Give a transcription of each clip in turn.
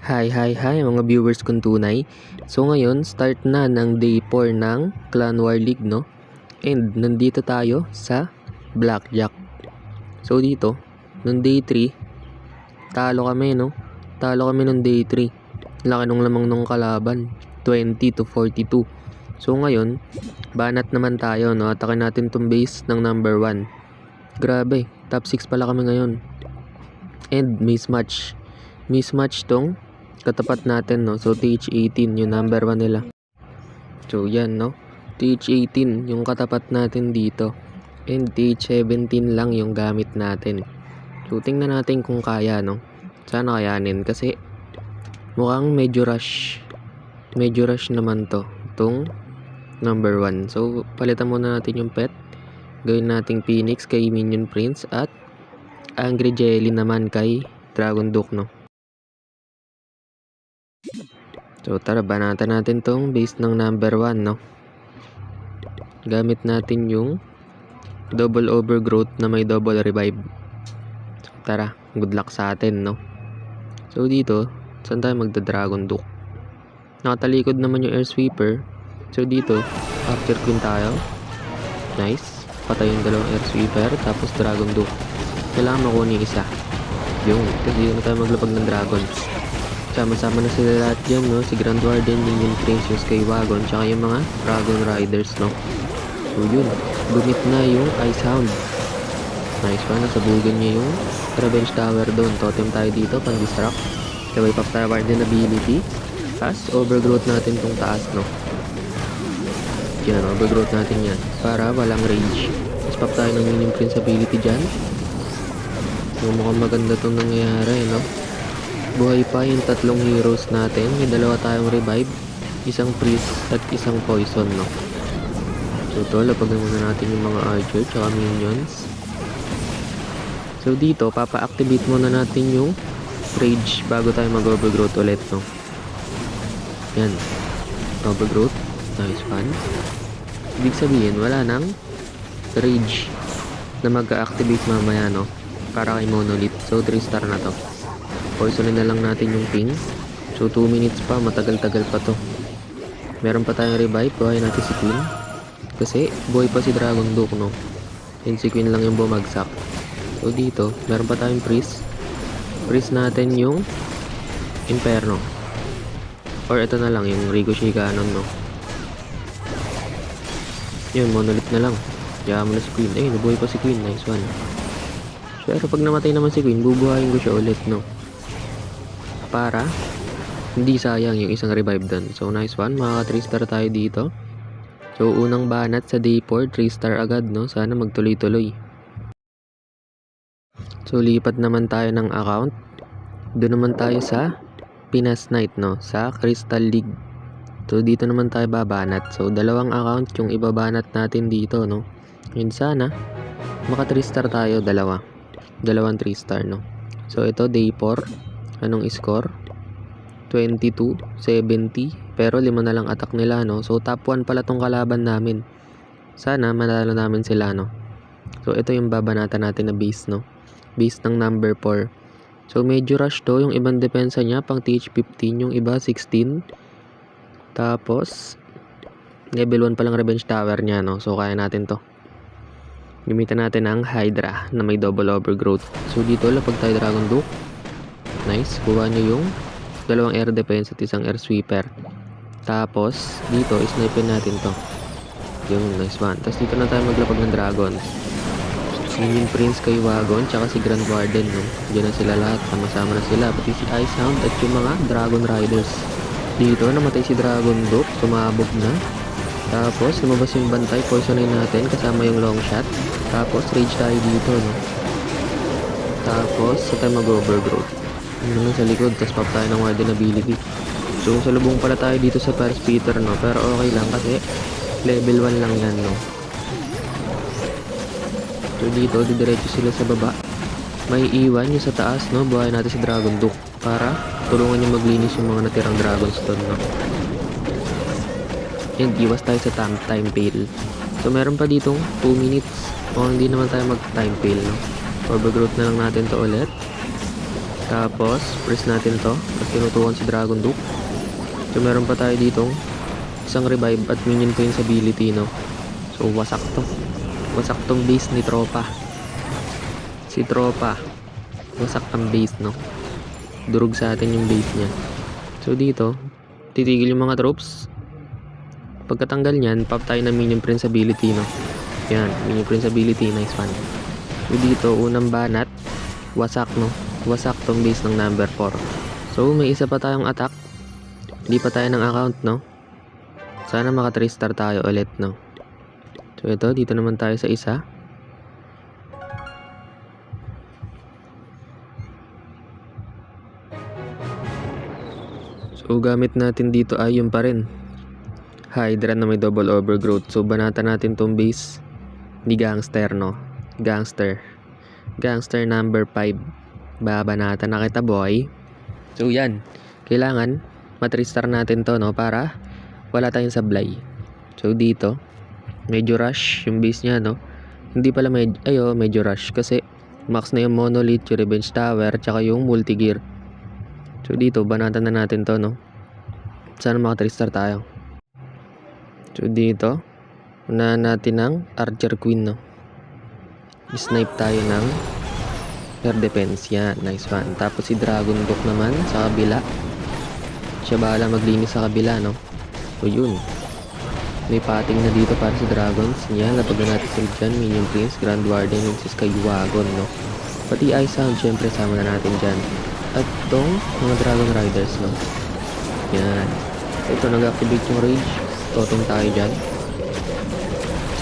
Hi mga viewers kong tunay. So ngayon, start na ng day 4 ng Clan War League, no? And nandito tayo sa Blackjack. So dito, nung day 3, talo kami, no? Talo kami nung day 3. Laki nung lamang nung kalaban, 20-42. So ngayon, banat naman tayo, no? Atakin natin tong base ng number 1. Grabe, top 6 pala kami ngayon. And mismatch tong katapat natin, no? So TH18 yung number 1 nila. So yan, no? TH18 yung katapat natin dito. And TH17 lang yung gamit natin. So tingnan natin kung kaya, no? Sana kayanin kasi mukhang medyo rush. Medyo rush naman to. Itong number 1. So palitan muna natin yung pet. Gawin nating Phoenix kay Minion Prince at Angry Jelly naman kay Dragon Duke, no? So tara, banatan natin tong base ng number 1, no? Gamit natin yung double overgrowth na may double revive. So tara, good luck sa atin, no? So dito, saan tayo magda-Dragon Duke? Nakatalikod naman yung Air Sweeper. So dito, after queen tayo. Nice. Patay yung dalawang Air Sweeper, tapos Dragon Duke. Kailangan makuha yung isa. Yung, kasi dito na tayo maglapag ng dragons. Sama-sama na sila lahat dyan, no? Si Grand Warden, Minion Prince, yung Skywagon, tsaka yung mga Dragon Riders, no? So yun, gumit na yung Ice Hound. Nice one, nasabugan niya yung Revenge Tower doon. Totem tayo dito, pang-distract. Sabay pop tayo Warden ability. As overgrowth natin tong taas, no? Yan, overgrowth natin yan. Para walang rage. Tapos pop tayo ng Minion Prince ability dyan. So mukhang maganda itong nangyayari, no? Buhay pa yung tatlong heroes natin. May dalawa tayong revive, isang priest at isang poison, no? So ito, lapagan muna natin yung mga archer tsaka minions. So dito, papa-activate muna natin yung rage bago tayo mag-overgrowth ulit, no? Yan, overgrowth. Nice one. Ibig sabihin, wala nang rage na mag-activate mamaya, no? Para kay Monolith. So 3 star na to. Poisonin na lang natin yung ping. So 2 minutes pa, matagal-tagal pa to. Meron pa tayong revive. Buhay natin si Queen. Kasi buhay pa si Dragon Duke, no? And si Queen lang yung bumagsak. So dito, meron pa tayong priest. Priest natin yung Inferno. Or ito na lang, yung Ricochet Cannon, no? Yun, Monolith na lang. Kaya mo na si Queen. Ayun, nabuhay pa si Queen. Nice one. Pero pag namatay naman si Queen, bubuhayin ko siya ulit, no? Para hindi sayang yung isang revive dun. So nice one, makaka 3 star tayo dito. So unang banat sa day 4, 3 star agad, no? Sana magtuloy-tuloy. So lipat naman tayo ng account. Doon naman tayo sa Pinas Knight, no? Sa Crystal League. So dito naman tayo babanat. So dalawang account yung ibabanat natin dito, no? Yun sana maka 3 star tayo, dalawang 3 star, no? So ito day 4. Anong score? 22-70. Pero 5 na lang attack nila, no? So top 1 pala tong kalaban namin. Sana manalo namin sila, no? So ito yung babanatan natin na base, no? Base ng number 4. So medyo rush to. Yung ibang depensa niya pang TH15, yung iba 16. Tapos level 1 palang Revenge Tower niya, no? So kaya natin to. Gamitan natin ang Hydra na may double overgrowth. So dito lapag tayo Dragon Duke. Nice, kuha nyo yung dalawang air defense at isang air sweeper. Tapos dito isnipe natin to. Yung nice one. Tapos dito na tayo maglapag ng dragon. Minion Prince kay Wagon tsaka si Grand Warden, no? Diyan na sila lahat, sama-sama na sila. Pati si Ice Hound at yung mga Dragon Riders. Dito namatay si Dragon Duke, sumabog na. Tapos lumabas yung bantay, poisonin natin kasama yung long shot. Tapos rage tayo dito, no? Tapos sa tayo mag-overgrowth. Ano naman sa likod, tapos pop tayo ng Warden ability. So salubong pala tayo dito sa Paris Peter, no? Pero okay lang kasi level 1 lang yan, no? So dito, didiretso sila sa baba. May iwan yung sa taas, no? Buhay natin si Dragon Duke para tulungan yung maglinis yung mga natirang dragons doon, no? And iwas tayo sa time fail. So meron pa ditong 2 minutes. O hindi naman tayo mag time fail, no? Overgrowth na lang natin to ulit. Tapos, press natin to. At tinutukan si Dragon Duke. So, meron pa tayo ditong isang revive at minion points ability, no? So, wasak to. Wasak tong base ni Tropa. Si Tropa. Wasak ang base, no? Durog sa atin yung base niya. So, dito, titigil yung mga troops. Pagkatanggal niyan, pop tayo ng minion prince ability, no? Yan, minion prince ability. Nice one. So, dito, unang banat. Wasak, no? Wasak tong base ng number 4. So, may isa pa tayong attack. Hindi pa tayo ng account, no? Sana maka 3 star tayo ulit, no? So, ito, dito naman tayo sa isa. So, gamit natin dito ay yun pa rin. Hydra na may double overgrowth. So, banatan natin tong base ni Gangster, no? Gangster. Gangster number 5. Babanatan na kita, boy. So, yan. Kailangan ma-3-star natin to, no? Para wala tayong sablay. So, dito, medyo rush yung base niya, no? Hindi pala medyo rush. Kasi, max na yung monolith, yung revenge tower, tsaka yung multi-gear. So, dito, banatan na natin to, no? Sana maka 3-star tayo. So, dito, unahan natin ng Archer Queen, no? Snipe tayo ng air defense. Yan, nice one. Tapos si Dragon Duke naman sa kabila. Siya bahala maglinis sa kabila, no? So, yun. May pating na dito para sa Dragons. Yan, lapag na natin sila dyan. Minion Prince, Grand Warden, yung si Skywagon, no? Pati Ice Sound, syempre, sama na natin dyan. At itong mga Dragon Riders, no? Yan. Ito, nag-activate yung Rage. Totong tayo dyan.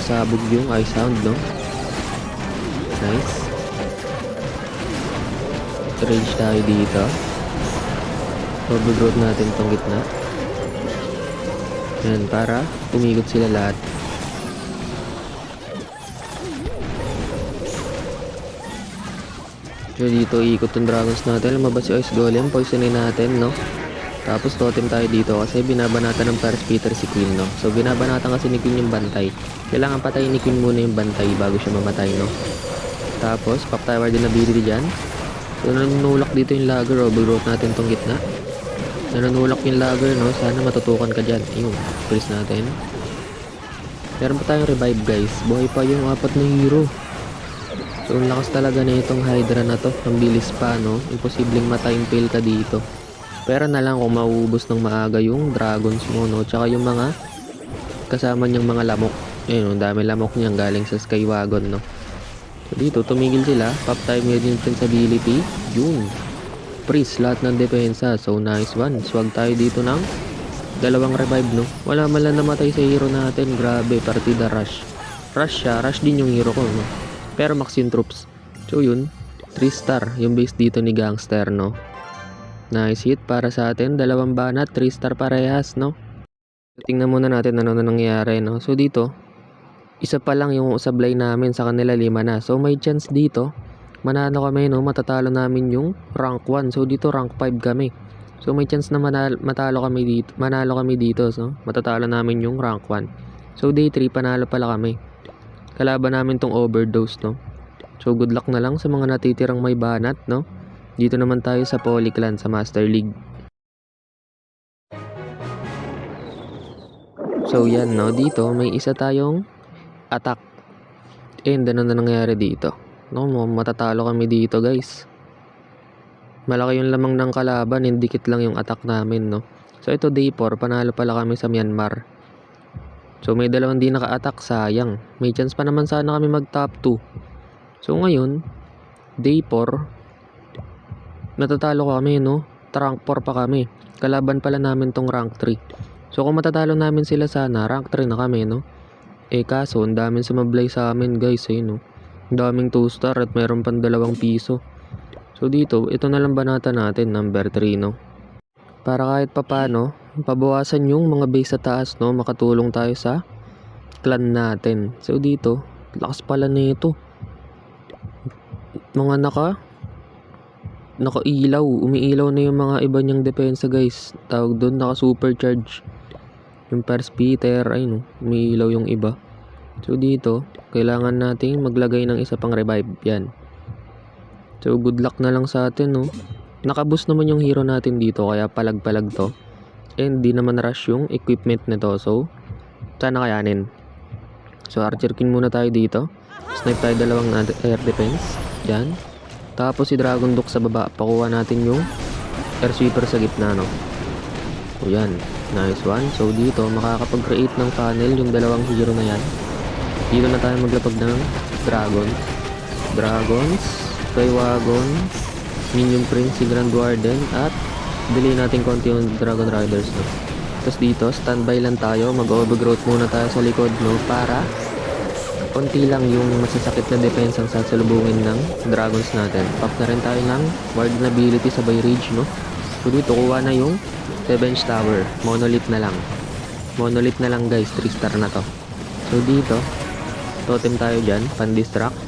Sabog yung Ice Sound, no? Nice. Rage tayo dito. Overgrowth natin tong gitna. Yan, para umikot sila lahat. So, dito ikot tong dragons natin. Lumabas si Ice Golem. Poisonin natin, no? Tapos totem tayo dito kasi binabanatan ng First Peter si Queen, no? So, binabanatan kasi ni Queen yung bantay. Kailangan patayin ni Queen muna yung bantay bago siya mamatay, no? Tapos, pop tower din ability dyan. So, nanunulak dito yung lagger. Overgrowth natin tong gitna. Nanunulak yung lagger, no? Sana matutukan ka dyan. Ayun, freeze natin. Meron pa tayong revive, guys. Buhay pa yung 4 na hero. So, ang lakas talaga na itong Hydra na to. Ang bilis pa, no? Imposibleng ma-time-fail ka dito. Pero na lang kung mauubos ng maaga yung dragons mo, no? Tsaka yung mga kasama niyang mga lamok. Ayun, ang dami lamok niyang galing sa Skywagon, no? So, dito, tumigil sila. Pop time yung invincibility. Yun. Freeze lahat ng depensa. So, nice one. Swag tayo dito ng 2 revive, no? Wala man lang namatay sa hero natin. Grabe, partida rush. Rush siya. Rush din yung hero ko, no? Pero max yung troops. So, yun. 3 star yung base dito ni Gangster, no? Nice hit para sa atin. 2 banat. 3 star parehas, no? Tingnan muna natin ano na nangyayari, no? So, dito, isa pa lang yung sablay namin. Sa kanila 5 na. So, may chance dito. Manalo kami, no? Matatalo namin yung rank 1. So, dito rank 5 kami. So, may chance na manalo kami dito. Manalo kami dito, so matatalo namin yung rank 1. So, day 3, panalo pala kami. Kalaban namin tong overdose, no? So, good luck na lang sa mga natitirang may banat, no? Dito naman tayo sa Polyclan sa Master League. So, yan, no? Dito, may isa tayong attack. And ano na nangyayari dito? No, matatalo kami dito, guys. Malaki yung lamang ng kalaban, indikit lang yung attack namin, no? So, ito day 4, panalo pala kami sa Myanmar. So, may 2 di naka-attack, sayang. May chance pa naman sana kami mag top 2. So, ngayon, day 4, natatalo kami, no? Rank 4 pa kami. Kalaban pala namin tong rank 3. So, kung matatalo namin sila sana, rank 3 na kami, no? Kaso, ang daming sumablay sa amin, guys, no? Ang daming 2 star at meron pang 2 piso. So, dito, ito na lang banatan natin, number 3, no? Para kahit papano, pabawasan yung mga base sa taas, no? Makatulong tayo sa clan natin. So, dito, lakas pala nito. Mga naka-ilaw. Umiilaw na yung mga iba niyang depensa, guys. Tawag doon, naka-supercharge. Yung First Peter, ay, no? Umiilaw yung iba. So, dito, kailangan nating maglagay ng isa pang revive. Yan. So, good luck na lang sa atin, no? Nakaboost naman yung hero natin dito kaya palag-palag to. And di naman rush yung equipment nito. So, sana kayanin. So, Archer Queen muna tayo dito. Snipe tayo dalawang air defense. Yan. Tapos si Dragon Duke sa baba. Pakuha natin yung air sweeper sa gitna, no? O yan. Nice one. So, dito makakapag-create ng funnel yung dalawang hero na yan. Dito na tayo maglapag ng Dragons, Skywagon, Minion Prince, si Grand Warden, at delay natin konti yung Dragon Riders, no? Tapos dito, standby lang tayo. Mag-overgrowth muna tayo sa likod, no? Para konti lang yung masasakit na defense ang sasalubungin ng dragons natin. Pop na rin tayo ng Warden ability sabay rage, no? So dito, kuha na yung Revenge Tower. Monolith na lang. Monolith na lang, guys. 3 star na to. So dito, totem tayo dyan. Pan-distract.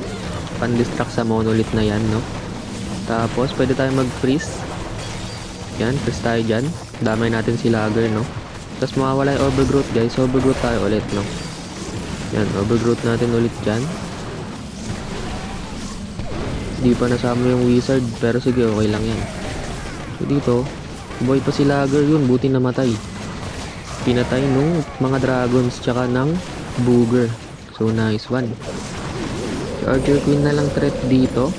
Pan-distract sa monolith na yan, no? Tapos, pwede tayo mag-freeze. Yan, freeze tayo dyan. Damay natin si Lagger, no? Tapos mawawala yung overgrowth, guys. Overgrowth tayo ulit, no? Yan, overgrowth natin ulit dyan. Di pa nasama yung wizard, pero sige, okay lang yan. So dito, boy pa si Lagger yun, buti namatay. Pinatay nung mga dragons, tsaka ng booger. So nice one. Si Archer Queen na lang threat dito,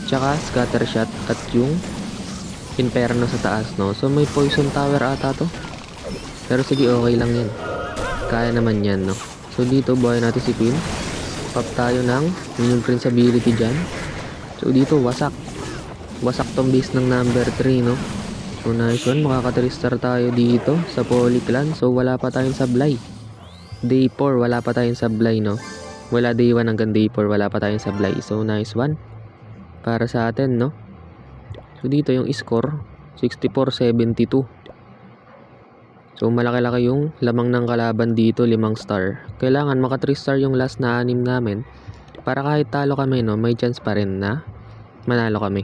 tsaka scatter shot at yung Inferno sa taas, no? So may poison tower ata to, pero sige, okay lang yan. Kaya naman yan, no? So dito, buhay natin si Queen. Pop tayo ng Minion Prince ability dyan. So dito, wasak tong base ng number 3, no? So nice one. Makaka-3 star tayo dito sa Polyclan. So wala pa tayong sablay. Day 4 wala pa tayong sablay, no? Wala day 1 hanggang day 4 wala pa tayong sablay. So nice one para sa atin, no? So dito yung score 64-72. So malaki-laki yung lamang ng kalaban dito, 5 star. Kailangan maka 3 star yung last na 6 namin para kahit talo kami, no, may chance pa rin na manalo kami.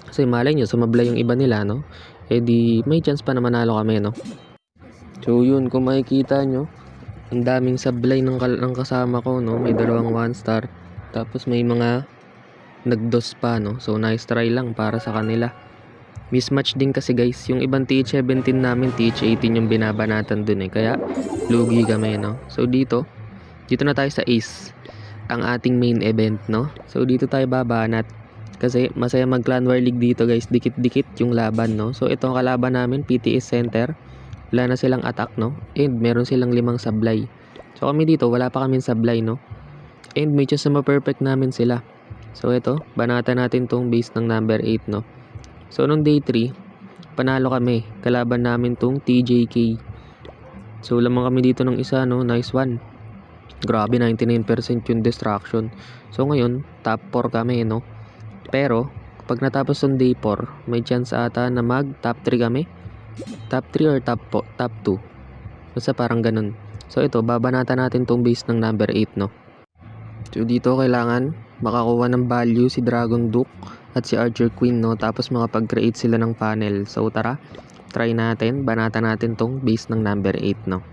Kasi malay nyo, sumablay yung iba nila, no? Eh di may chance pa na manalo kami, no? So yun, kung makikita nyo, ang daming sablay ng kasama ko, no? May dalawang 1 star. Tapos may mga nagdos pa, no? So nice try lang para sa kanila. Mismatch din kasi, guys. Yung ibang TH17 namin, TH18 yung binabanatan dun, eh. Kaya lugi kami, no? So dito na tayo sa Ace, ang ating main event, no? So dito tayo babanat kasi masaya mag Clan War League dito, guys. Dikit-dikit yung laban, no? So ito ang kalaban namin, PTS Center. Wala na silang attack, no? And meron silang 5 sablay. So kami dito, wala pa kaming sablay, no? And may chance na ma-perfect namin sila. So ito, banatan natin tong base ng number 8, no? So nung day 3, panalo kami. Kalaban namin tong TJK. So lamang kami dito ng isa, no? Nice one. Grabe, 99% yung destruction. So ngayon, top 4 kami, no? Pero pag natapos ng day 4, may chance ata na mag top 3 kami. Top 3 or top 2. Basta parang ganun. So ito, babanatan natin tong base ng number 8, no? So dito kailangan makakuha ng value si Dragon Duke at si Archer Queen, no? Tapos makapag-create sila ng panel. So tara, try natin. Banatan natin tong base ng number 8, no?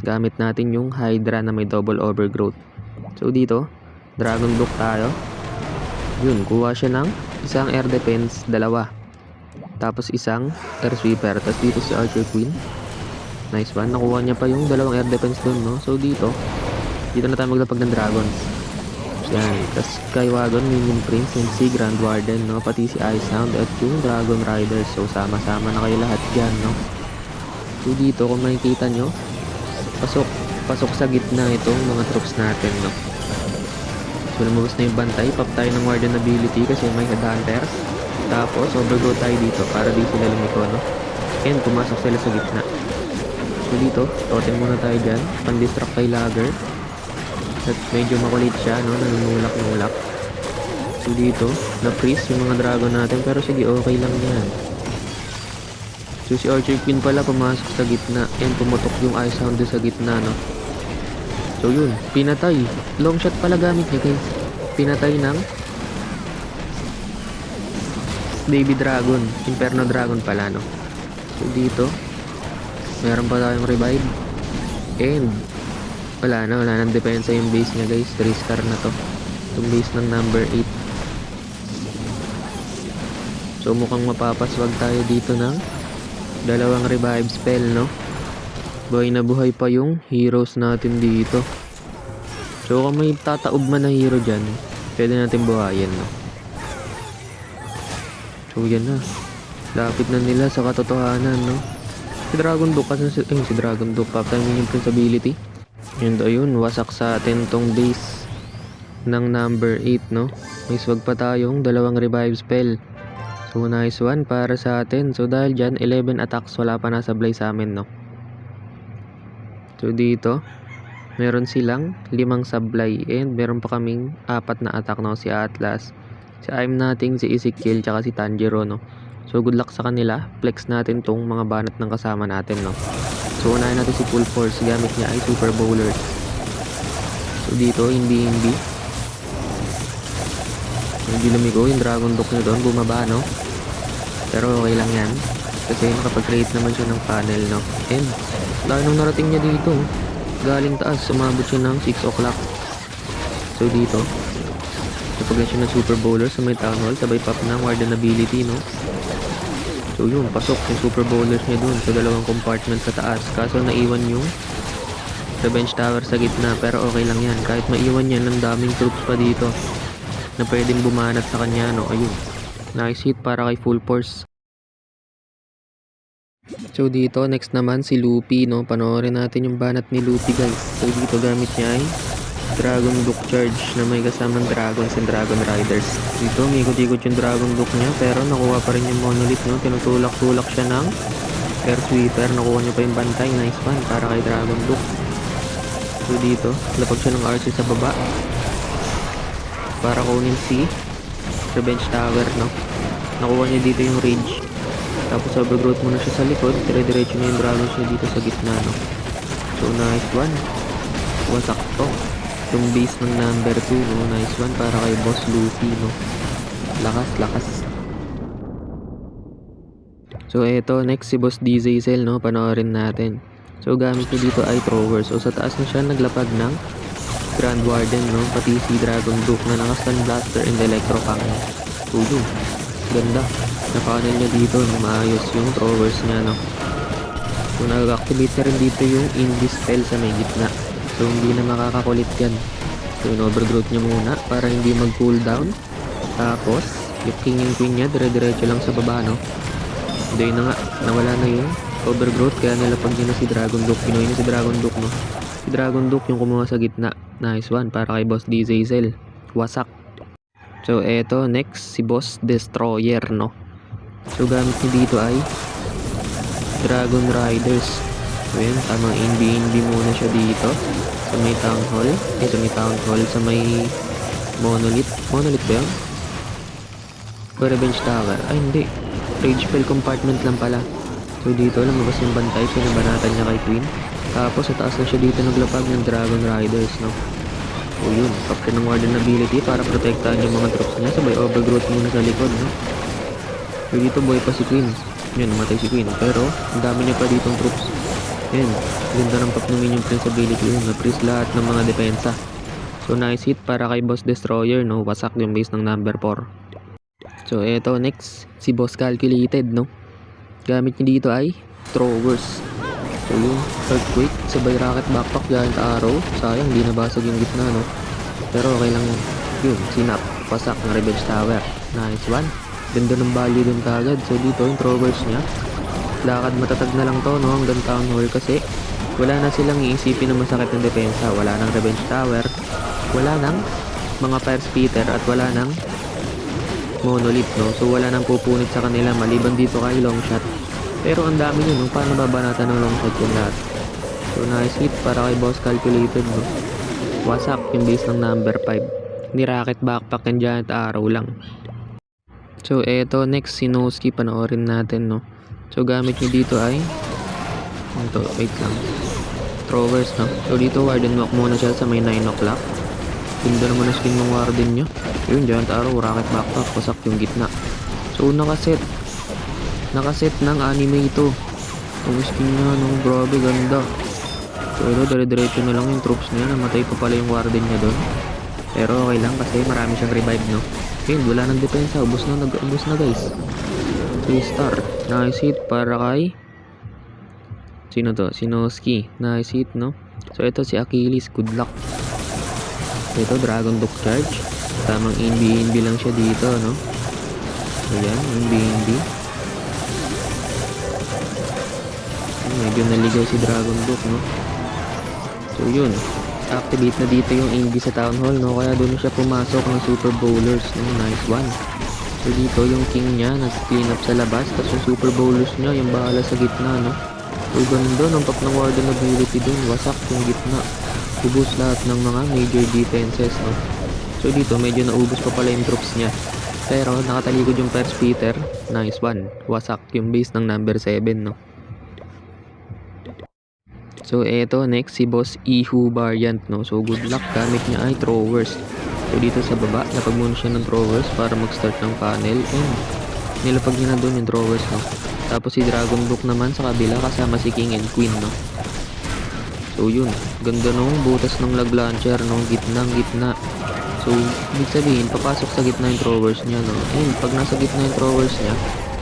Gamit natin yung Hydra na may double overgrowth. So dito, Dragon Duke tayo. Yun, kuha siya ng isang air defense, 2. Tapos isang air sweeper. Tapos dito si Archer Queen. Nice one. Nakuha niya pa yung 2 air defense dun, no? So dito na tayo maglapag ng dragons. Yan. Tapos Skywagon, Minion Prince, and si Grand Warden, no? Pati si Icehound at yung Dragon Riders. So sama-sama na kayo lahat dyan, no? So dito, kung makikita nyo, pasok sa gitna itong mga troops natin, no? So lumabas na yung bantay. Pop tayo ng Warden ability kasi may headhunters. Tapos overgo tayo dito para di sila lumiko, no? And pumasok sila sa gitna. So dito, totem muna tayo dyan. Pan-distract kay Lagger. At medyo makulit siya, no? Nanunulak-nulak. So dito, na-freeze yung mga dragon natin. Pero sige, okay lang yan. So si Archer Queen pala pumasok sa gitna. And pumutok yung Icehound sa gitna, no? So yun, pinatay. Long shot pala gamit niya, guys. Pinatay ng Baby Dragon. Inferno Dragon pala, no? So dito, meron pa tayong revive. And wala nang depensa yung base niya, guys. 3 star na to. Itong base ng number 8. So mukhang mapapaswag tayo dito ng dalawang revive spell, no? Buhay na buhay pa yung heroes natin dito. So kung may tataob man na hero dyan, pwede natin buhayin, no? So yan na. Lapit na nila sa katotohanan, no? Si Dragon Duke kasi si Dragon Duke Captain Minion Prince ability. And ayun, wasak sa atin tong base ng number 8, no? May swag pa tayong dalawang revive spell. So nice one para sa atin. So dahil dyan 11 attacks, wala pa nasablay sa amin, no? So dito meron silang 5 sablay and meron pa kaming 4 na attack, no? Si Atlas, si Aim nating, si Ezekiel, tsaka si Tanjiro, no? So good luck sa kanila. Flex natin tong mga banat ng kasama natin, no? So unahin natin si Full Force. Gamit niya ay Super Bowlers. So dito hindi lumiko yung Dragon Duke niya doon, bumaba, no? Pero okay lang yan kasi nakapag-create naman siya ng panel, no? And dahil nung narating niya dito, galing taas, sumabot siya ng 6 o'clock. So dito napagyan siya ng Super Bowler sa may Town Hall, sabay pop ng Warden ability, no? So yun, pasok yung Super Bowlers niya dun sa dalawang compartment sa taas. Kaso naiwan yung Revenge Tower sa gitna, pero okay lang yan. Kahit maiwan yan, ang daming troops pa dito na pwedeng bumanat sa kanya, no? Ayun, nice hit para kay Full Force. So dito next naman si Luffy, no? Panoorin natin yung banat ni Luffy, guys. So dito gamit niya ay Dragon Duke Charge na may kasamang Dragons and Dragon Riders. Dito may ikot-ikot yung Dragon Duke niya, pero nakuha pa rin yung Monolith, no? Tinutulak-tulak siya ng Air Sweeper. Nakuha niya pa yung bantay. Nice one para kay Dragon Duke. So dito lapag siya ng RC sa baba para kunin si Revenge Tower, no? Nakuha niya dito yung Rage. Tapos overgrowth muna siya sa likod. Dire-diretso niya yung Dragons niya dito sa gitna, no? So nice one. Wasak to yung base ng number 2, no? Nice one para kay Boss Luffy, no? Lakas. So eto next si Boss Diesel, no? Panoorin natin. So gamit niya dito ay Throwers. So sa taas na siya naglapag ng Grand Warden, no? Pati si Dragon Duke na naka-Stun Blaster and Electro Fang. So yun, ganda. Na-funnel niya dito, no? Maayos yung Throwers niya, no? So nag-activate na rin dito yung Invis spell sa may gitna. So hindi na makakakulit yan. So in-overgrowth niya muna para hindi mag-cooldown. Tapos yung King and Queen niya dire-diretso lang sa baba, no? Hindi na nga, nawala na yung overgrowth, kaya nilapag niya na si Dragon Duke. Pinuhay niya si Dragon Duke, no? Si Dragon Duke yung kumuha sa gitna. Nice one para kay Boss Diesel. Wasak. So eto next si Boss Destroyer, no? So gamit niya dito ay Dragon Riders. So yun, tamang NB muna siya dito sa may Town Hall. Sa may Town Hall, sa may Monolith ba yun? O Revenge Tower? Ay hindi, Rage Spell compartment lang pala. So dito lumabas yung bantay, pinabanatan niya kay Queen. Tapos sa taas na siya dito naglapag ng Dragon Riders, no? So yun, captain ng Warden ability para protektahan yung mga troops niya. Sabay overgrowth muna sa likod, no? So dito buhay pa si Queen. Yun, matay si Queen. Pero ang dami niya pa ditong troops. Yan, ganda ng pop ng Minion Prince ability yun. Na-freeze lahat ng mga depensa. So nice hit para kay Boss Destroyer, no? Wasak yung base ng number 4. So eto next, si Boss Calculated, no? Gamit niya dito ay Throwers. So yung Earthquake, sabay Rocket Backpack, Giant Arrow. Sayang, di nabasag yung gitna, no? Pero okay lang yun. Sinap, wasak ng Revenge Tower. Nice one. Ganda ng value dun kagad. So dito yung Throwers niya, lakad matatag na lang to, no? Hanggang Town Hall kasi wala na silang iisipin na masakit ng depensa. Wala nang Revenge Tower, wala nang mga Fire Spitter, at wala nang Monolith, no? So wala nang pupunit sa kanila maliban dito kay Longshot. Pero ang dami nyo, no? Paano babanatan ng Longshot yung lahat? So nice hit para kay Boss Calculated, no? Wasak yung base ng number 5. Ni Rocket Backpack and Giant Arrow lang. So eto next si Noski, panoorin natin, no? So gamit nyo dito ay ito, wait lang, Throwers, no? So dito Warden Walk muna siya sa may 9 o'clock. Ganda naman ang skin ng Warden nyo. Yun, Giant Arrow, Rocket Backpack, wasak yung gitna. So nakaset ng anime ito. Ang skin niya, no? Grabe, ganda. So ito, dire-diretso na lang yung troops niya. Namatay pa pala yung Warden niya doon. Pero okay lang kasi marami siyang revive, no? Yun, wala nang depensa. Ubos na guys. 3 star. Nice hit para kay sino to? Sinoski. Nice hit, no? So ito si Achilles. Good luck. Ito Dragon Duck Charge. Tamang NB lang siya dito, no? Ayan, NB. Medyo naligaw si Dragon Duck, no? So yun, activate na dito yung NB sa Town Hall, no? Kaya doon siya pumasok ng Super Bowlers, no? Nice one. So dito yung King niya nag-clean up sa labas, tapos yung Super Bowlers niya yung bahala sa gitna, no? So ganun doon, ang pop ng Warden ability doon, wasak yung gitna. Ubus lahat ng mga major defenses, no? So dito medyo naubos pa pala yung troops niya. Pero nakatalikod yung First Peter, nice one. Wasak yung base ng number 7, no? So eto next si Boss Ihu variant, no. So good luck, gamit niya ay throwers. So dito sa baba napag-muna siya ng throwers para mag-start ng panel, and nilapag niya na doon yung throwers, no. Tapos si Dragon Duck naman sa kabila kasama si King and Queen, no. So yun, ganda nung butas ng lag launcher, no. Gitna. So ibig sabihin papasok sa gitna yung throwers niya, no. And pag nasa gitna yung throwers niya,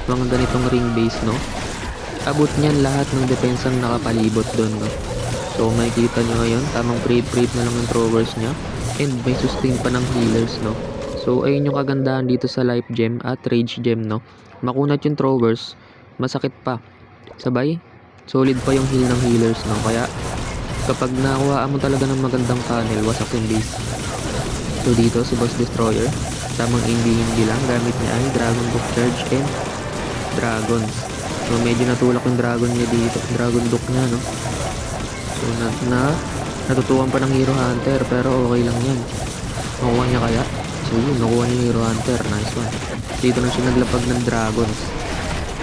mga ganitong ring base, no, abot niyan lahat ng depensang nakapalibot doon, no. So makikita nyo ngayon, tamang prate na lang ng throwers niya, and may sustain pa ng healers, no. So ayun yung kagandahan dito sa life gem at rage gem, no. Makunat yung throwers, masakit pa, sabay solid pa yung heal ng healers, no. Kaya kapag nakuhaan mo talaga ng magandang panel, wasak yung base. So dito si Boss Destroyer, tamang hindi lang, gamit niya ay Dragon Duck Charge and Dragons. So medyo natulak yung dragon niya dito, Dragon Duck niya, no. So natutukan pa ng Hero Hunter, pero okay lang yan. Nakuha niya kaya? So yun, nakuha niya yung Hero Hunter, nice one. Dito na siya naglapag ng dragons.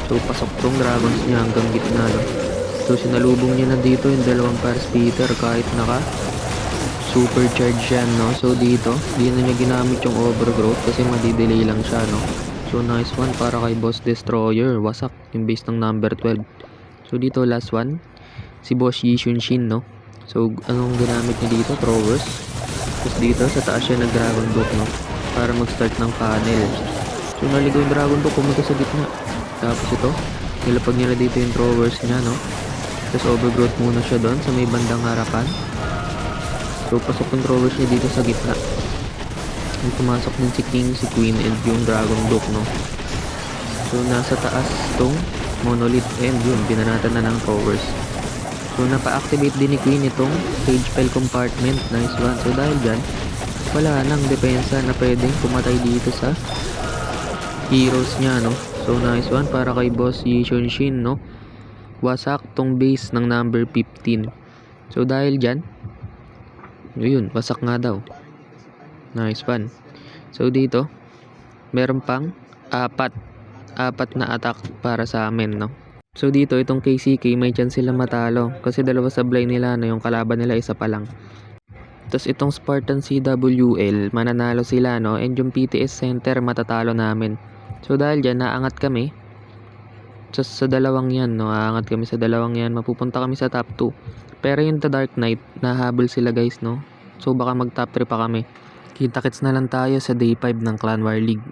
So pasok tong dragons niya hanggang gitna, no. So sinalubong niya na dito yung dalawang First Peter kahit naka supercharge yan, no. So dito, di na niya ginamit yung overgrowth kasi madidelay lang siya, no. So nice one para kay Boss Destroyer, wasak yung base ng number 12. So dito last one, si Boss Yi Shunshin, no. So anong ginamit niya dito? Throwers. Tapos dito sa taas siya nag-Dragon Duck, no, para mag-start ng panel. So naligaw yung Dragon Duck, pumunta sa gitna. Tapos ito, nilapag niya na dito yung throwers niya, no. Tapos overgrowth muna siya doon sa may bandang harapan. So pasok yung throwers niya dito sa gitna. And pumasok din si King, si Queen, and yung Dragon Duck, no. So nasa taas tong monolith, and yun, binanatan na ng throwers. So napa-activate din ni Queen itong Rage Spell Compartment, nice one. So dahil dyan, wala nang depensa na pwedeng pumatay dito sa heroes niya, no. So nice one para kay Boss Yi Shunshin, no. Wasak tong base ng number 15. So dahil dyan, yun, wasak nga daw. Nice one. So dito, meron pang apat na attack para sa amin, no. So dito, itong KCK may chance sila matalo kasi dalawa sablay nila, na yung kalaban nila isa pa lang. Tapos itong Spartan CWL, mananalo sila, no, and yung PTS Center matatalo namin. So dahil dyan, naangat kami sa dalawang yan, no, aangat kami sa dalawang yan, mapupunta kami sa top 2. Pero yung The Dark Knight, nahabol sila guys, no. So baka mag top 3 pa kami. Kita-kits na lang tayo sa day 5 ng Clan War League.